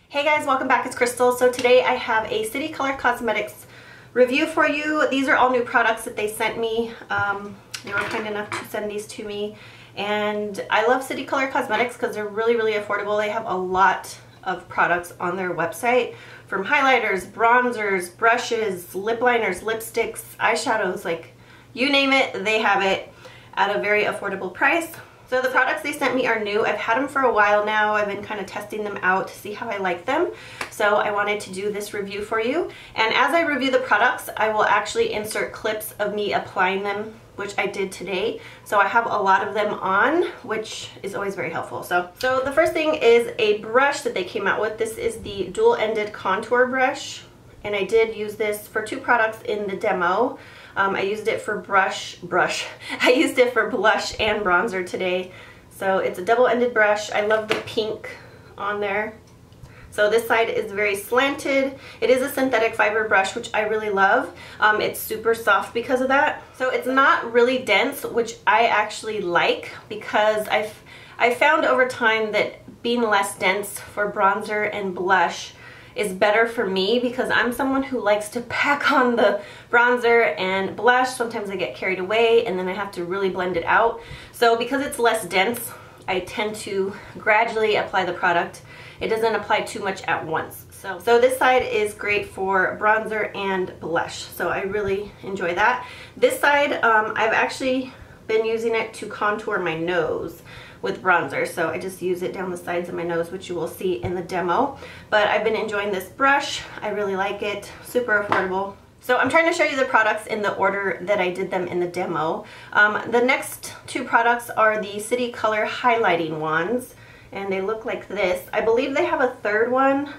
Hey guys, welcome back. It's Krystal. So today I have a City Color Cosmetics review for you. These are all new products that they sent me. They were kind enough to send these to me. And I love City Color Cosmetics because they're really affordable. They have a lot of products on their website, from highlighters, bronzers, brushes, lip liners, lipsticks, eyeshadows, like you name it, they have it at a very affordable price. So the products they sent me are new. I've had them for a while now. I've been kind of testing them out to see how I like them. So I wanted to do this review for you. And as I review the products, I will actually insert clips of me applying them, which I did today. So I have a lot of them on, which is always very helpful. So the first thing is a brush that they came out with. This is the dual-ended contour brush. And I did use this for two products in the demo. I used it for I used it for blush and bronzer today. So it's a double-ended brush. I love the pink on there. So this side is very slanted. It is a synthetic fiber brush, which I really love. It's super soft because of that. So it's not really dense, which I actually like, because I found over time that being less dense for bronzer and blush is better for me, because I'm someone who likes to pack on the bronzer and blush. Sometimes I get carried away and then I have to really blend it out. So because it's less dense, I tend to gradually apply the product. It doesn't apply too much at once. So this side is great for bronzer and blush. So I really enjoy that. This side, I've actually been using it to contour my nose with bronzer, so I just use it down the sides of my nose, which you will see in the demo. But I've been enjoying this brush. I really like it. Super affordable. So I'm trying to show you the products in the order that I did them in the demo. The next two products are the City Color highlighting wands, and they look like this. I believe they have a third one,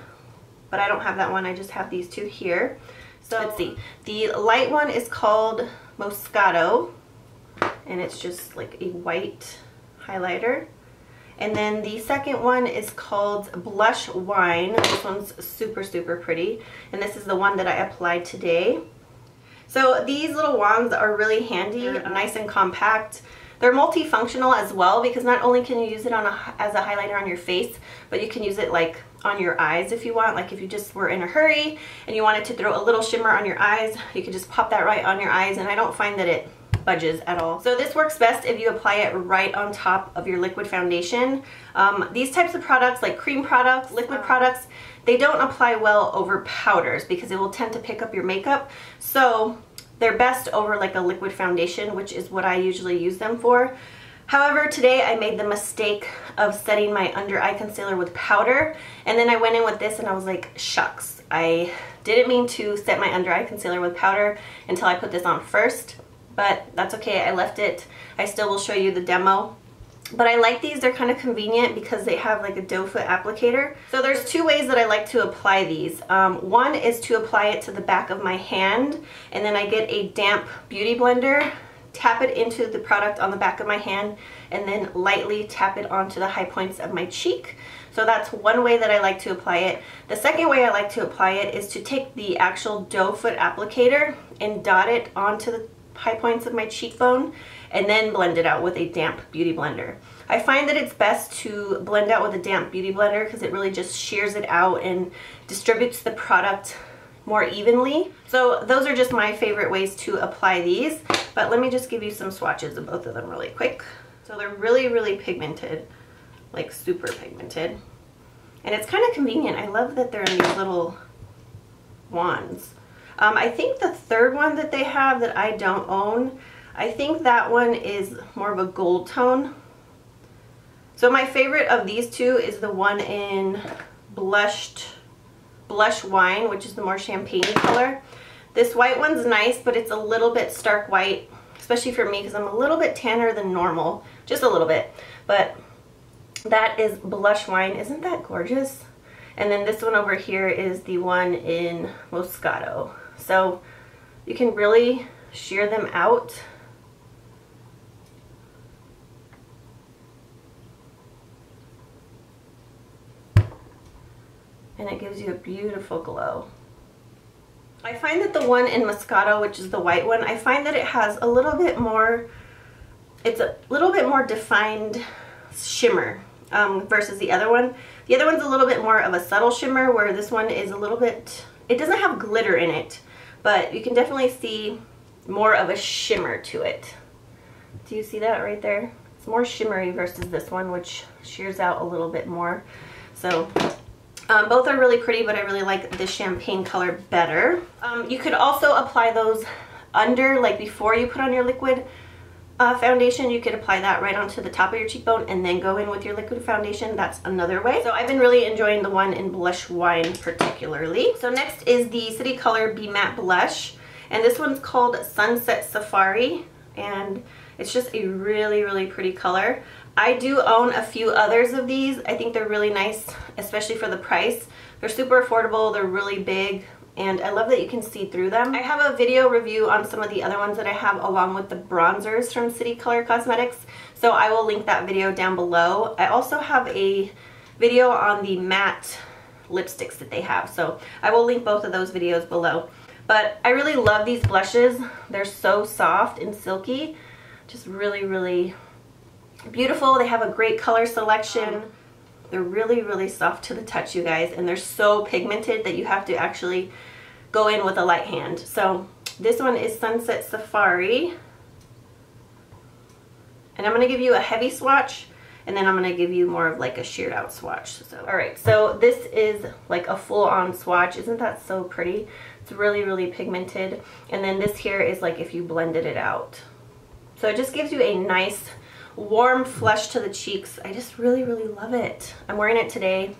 but I don't have that one. I just have these two here. So let's see. The light one is called Moscato, and it's just like a white highlighter. And then the second one is called Blush Wine. This one's super pretty, and this is the one that I applied today. So these little wands are really handy. They're nice and compact. They're multifunctional as well, because not only can you use it as a highlighter on your face, but you can use it like on your eyes if you want. Like if you just were in a hurry and you wanted to throw a little shimmer on your eyes, you could just pop that right on your eyes, and I don't find that it budges at all. So this works best if you apply it right on top of your liquid foundation. These types of products, like cream products, liquid products, they don't apply well over powders because it will tend to pick up your makeup. So they're best over like a liquid foundation, which is what I usually use them for. However, today I made the mistake of setting my under eye concealer with powder, and then I went in with this and I was like, shucks, I didn't mean to set my under eye concealer with powder until I put this on first. But that's okay, I left it. I still will show you the demo. But I like these, they're kind of convenient because they have like a doe foot applicator. So there's two ways that I like to apply these. One is to apply it to the back of my hand, and then I get a damp beauty blender, tap it into the product on the back of my hand, and then lightly tap it onto the high points of my cheek. So that's one way that I like to apply it. The second way I like to apply it is to take the actual doe foot applicator and dot it onto the high points of my cheekbone, and then blend it out with a damp beauty blender. I find that it's best to blend out with a damp beauty blender because it really just shears it out and distributes the product more evenly. So those are just my favorite ways to apply these, but let me just give you some swatches of both of them really quick. So they're really pigmented, like super pigmented, and it's kind of convenient. I love that they're in these little wands. I think the third one that they have that I don't own, I think that one is more of a gold tone. So my favorite of these two is the one in Blush Wine, which is the more champagne-y color. This white one's nice, but it's a little bit stark white, especially for me because I'm a little bit tanner than normal, just a little bit. But that is Blush Wine. Isn't that gorgeous? And then this one over here is the one in Moscato. So you can really shear them out. And it gives you a beautiful glow. I find that the one in Moscato, which is the white one, I find that it has a little bit more, it's a little bit more defined shimmer versus the other one. The other one's a little bit more of a subtle shimmer, where this one is a little bit, it doesn't have glitter in it, but you can definitely see more of a shimmer to it. Do you see that right there? It's more shimmery versus this one, which shears out a little bit more. So both are really pretty, but I really like this champagne color better. You could also apply those under, like before you put on your liquid foundation. You could apply that right onto the top of your cheekbone and then go in with your liquid foundation. That's another way. So I've been really enjoying the one in Blush Wine particularly. So next is the City Color Be Matte Blush, and this one's called Sunset Safari, and it's just a really, really pretty color. I do own a few others of these. I think they're really nice, especially for the price. They're super affordable, they're really big, and I love that you can see through them. I have a video review on some of the other ones that I have, along with the bronzers from City Color Cosmetics, so I will link that video down below. I also have a video on the matte lipsticks that they have, so I will link both of those videos below. But I really love these blushes. They're so soft and silky, just really, really beautiful. They have a great color selection. They're really, really soft to the touch, you guys, and they're so pigmented that you have to actually go in with a light hand. So this one is Sunset Safari, and I'm going to give you a heavy swatch, and then I'm going to give you more of like a sheared out swatch. So alright, so this is like a full-on swatch. Isn't that so pretty? It's really, really pigmented, and then this here is like if you blended it out. So it just gives you a nice warm flush to the cheeks. I just really, really love it. I'm wearing it today,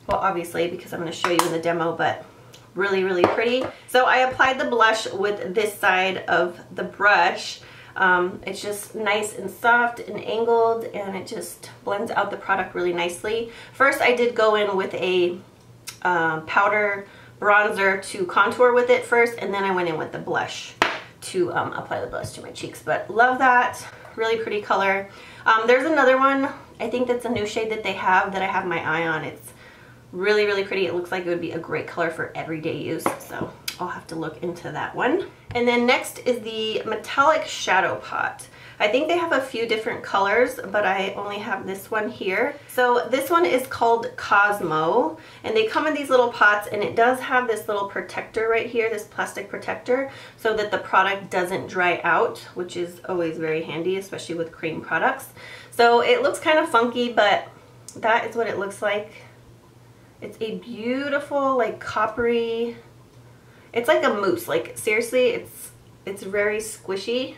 well, obviously because I'm going to show you in the demo, but really, really pretty. So I applied the blush with this side of the brush. It's just nice and soft and angled, and it just blends out the product really nicely. First I did go in with a powder bronzer to contour with it first, and then I went in with the blush to apply the blush to my cheeks. But love that. Really pretty color. There's another one, I think that's a new shade that they have that I have my eye on. It's really, really pretty. It looks like it would be a great color for everyday use, so I'll have to look into that one. And then next is the Metallic Shadow Pot. I think they have a few different colors, but I only have this one here. So this one is called Cosmo, and they come in these little pots, and it does have this little protector right here, this plastic protector, so that the product doesn't dry out, which is always very handy, especially with cream products. So it looks kind of funky, but that is what it looks like. It's a beautiful, like coppery, it's like a mousse. Like seriously, it's very squishy.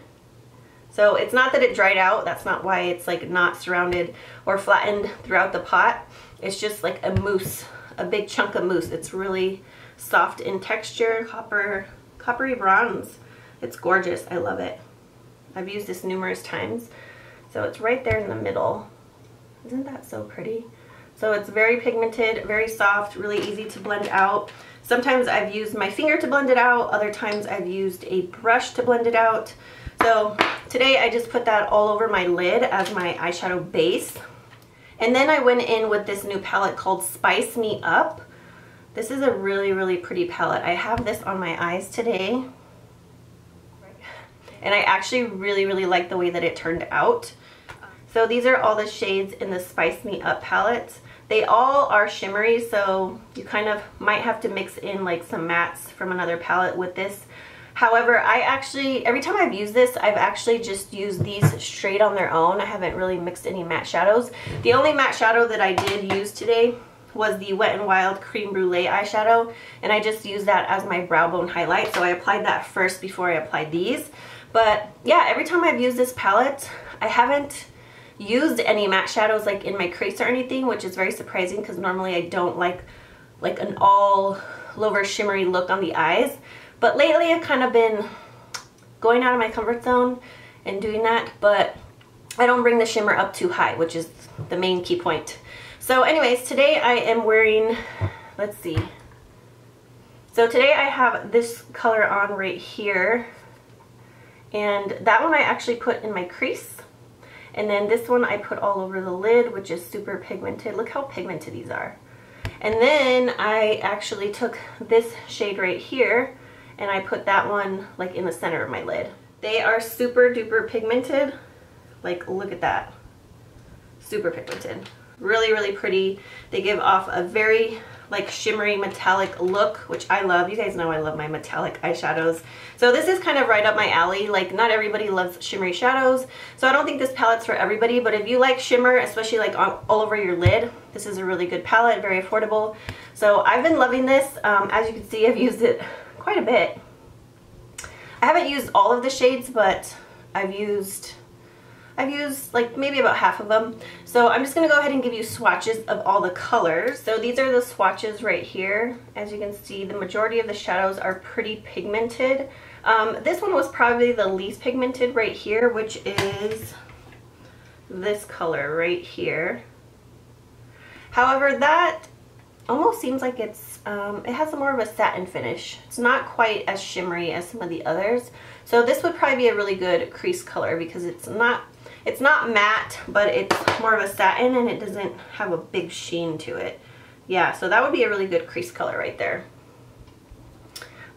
So it's not that it dried out, that's not why it's like not surrounded or flattened throughout the pot. It's just like a mousse, a big chunk of mousse. It's really soft in texture, coppery bronze. It's gorgeous, I love it. I've used this numerous times. So it's right there in the middle. Isn't that so pretty? So it's very pigmented, very soft, really easy to blend out. Sometimes I've used my finger to blend it out, other times I've used a brush to blend it out. So today I just put that all over my lid as my eyeshadow base. And then I went in with this new palette called Spice Me Up. This is a really, really pretty palette. I have this on my eyes today. And I actually really, really like the way that it turned out. So these are all the shades in the Spice Me Up palette. They all are shimmery, so you kind of might have to mix in like some mattes from another palette with this. However, I actually, every time I've used this, I've actually just used these straight on their own. I haven't really mixed any matte shadows. The only matte shadow that I did use today was the Wet n Wild Cream Brulee eyeshadow, and I just used that as my brow bone highlight. So I applied that first before I applied these. But yeah, every time I've used this palette, I haven't used any matte shadows like in my crease or anything, which is very surprising because normally I don't like an all over shimmery look on the eyes. But lately I've kind of been going out of my comfort zone and doing that, but I don't bring the shimmer up too high, which is the main key point. So anyways, today I am wearing, let's see. So today I have this color on right here, and that one I actually put in my crease. And then this one I put all over the lid, which is super pigmented. Look how pigmented these are. And then I actually took this shade right here, and I put that one like in the center of my lid. They are super duper pigmented. Like, look at that. super pigmented. Really, really pretty. They give off a very like shimmery metallic look, which I love. You guys know I love my metallic eyeshadows. So this is kind of right up my alley. Like, not everybody loves shimmery shadows, so I don't think this palette's for everybody, but if you like shimmer, especially like all over your lid, this is a really good palette, very affordable. So I've been loving this. As you can see, I've used it quite a bit. I haven't used all of the shades, but I've used like maybe about half of them. So I'm just gonna go ahead and give you swatches of all the colors. So these are the swatches right here. As you can see, the majority of the shadows are pretty pigmented. This one was probably the least pigmented right here, which is this color right here. However, that almost seems like it's, it has more of a satin finish. It's not quite as shimmery as some of the others. So this would probably be a really good crease color because it's not matte, but it's more of a satin and it doesn't have a big sheen to it. Yeah, so that would be a really good crease color right there.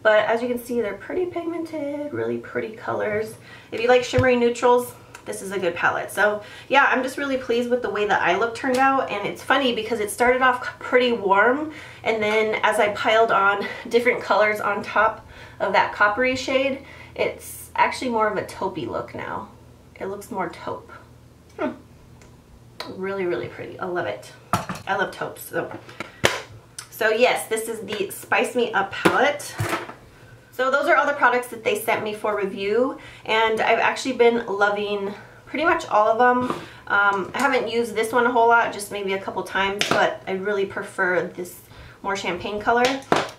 But as you can see, they're pretty pigmented, really pretty colors. If you like shimmery neutrals, this is a good palette. So yeah, I'm just really pleased with the way the eye look turned out. And it's funny because it started off pretty warm, and then as I piled on different colors on top of that coppery shade, it's actually more of a taupey look now. It looks more taupe. Really, really pretty. I love it. I love taupes. So yes, this is the Spice Me Up palette. So those are all the products that they sent me for review, and I've actually been loving pretty much all of them. I haven't used this one a whole lot, just maybe a couple times, but I really prefer this more champagne color.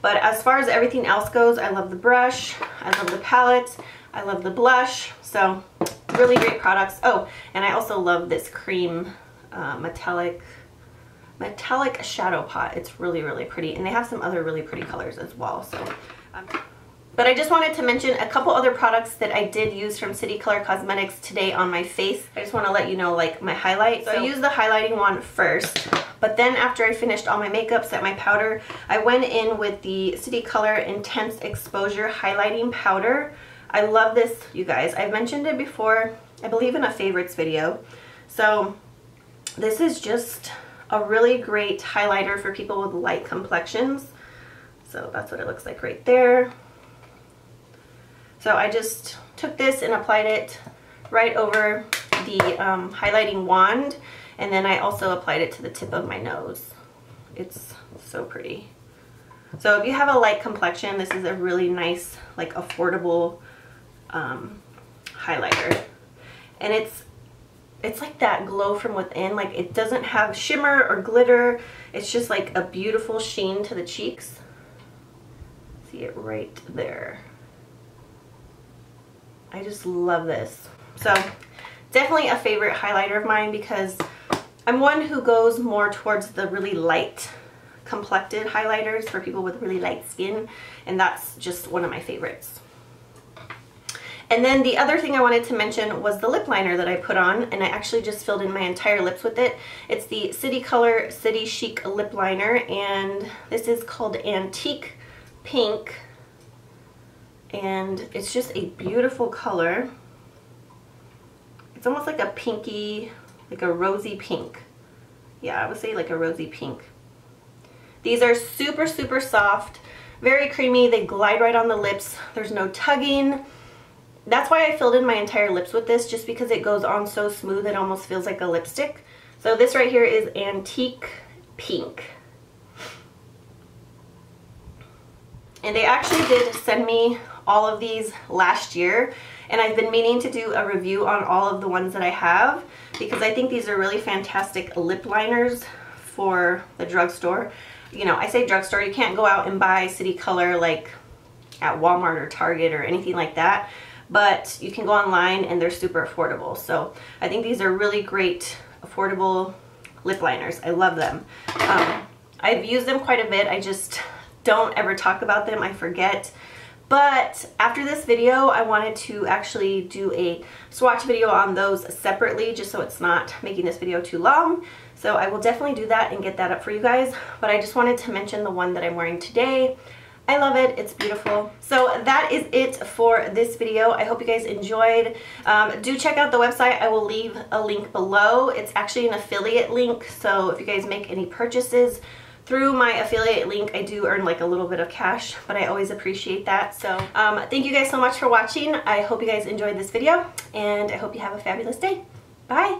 But as far as everything else goes, I love the brush, I love the palette, I love the blush. So really great products. Oh, and I also love this cream metallic shadow pot. It's really, really pretty, and they have some other really pretty colors as well. So but I just wanted to mention a couple other products that I did use from City Color Cosmetics today on my face. I just want to let you know, like, my highlight. So I used the highlighting wand first, but then after I finished all my makeup, set my powder, I went in with the City Color Intense Exposure Highlighting Powder. I love this, you guys. I've mentioned it before, I believe in a favorites video. So this is just a really great highlighter for people with light complexions. So that's what it looks like right there. So I just took this and applied it right over the highlighting wand, and then I also applied it to the tip of my nose. It's so pretty. So if you have a light complexion, this is a really nice, like, affordable highlighter. And it's like that glow from within. Like, it doesn't have shimmer or glitter. It's just like a beautiful sheen to the cheeks. See it right there. I just love this. So definitely a favorite highlighter of mine because I'm one who goes more towards the really light complected highlighters for people with really light skin, and that's just one of my favorites. And then the other thing I wanted to mention was the lip liner that I put on, and I actually just filled in my entire lips with it. It's the City Color City Chic lip liner, and this is called Antique Pink. And it's just a beautiful color. It's almost like a pinky, like a rosy pink. Yeah, I would say like a rosy pink. These are super, super soft, very creamy. They glide right on the lips. There's no tugging. That's why I filled in my entire lips with this, just because it goes on so smooth it almost feels like a lipstick. So this right here is Antique Pink. And they actually did send me all of these last year, and I've been meaning to do a review on all of the ones that I have because I think these are really fantastic lip liners for the drugstore. You know, I say drugstore, you can't go out and buy City Color like at Walmart or Target or anything like that, but you can go online and they're super affordable. So I think these are really great affordable lip liners. I love them. I've used them quite a bit. I just don't ever talk about them. I forget. But after this video, I wanted to actually do a swatch video on those separately, just so it's not making this video too long. So I will definitely do that and get that up for you guys. But I just wanted to mention the one that I'm wearing today. I love it. It's beautiful. So that is it for this video. I hope you guys enjoyed. Do check out the website. I will leave a link below. It's actually an affiliate link, so if you guys make any purchases through my affiliate link, I do earn like a little bit of cash, but I always appreciate that. So thank you guys so much for watching. I hope you guys enjoyed this video, and I hope you have a fabulous day. Bye!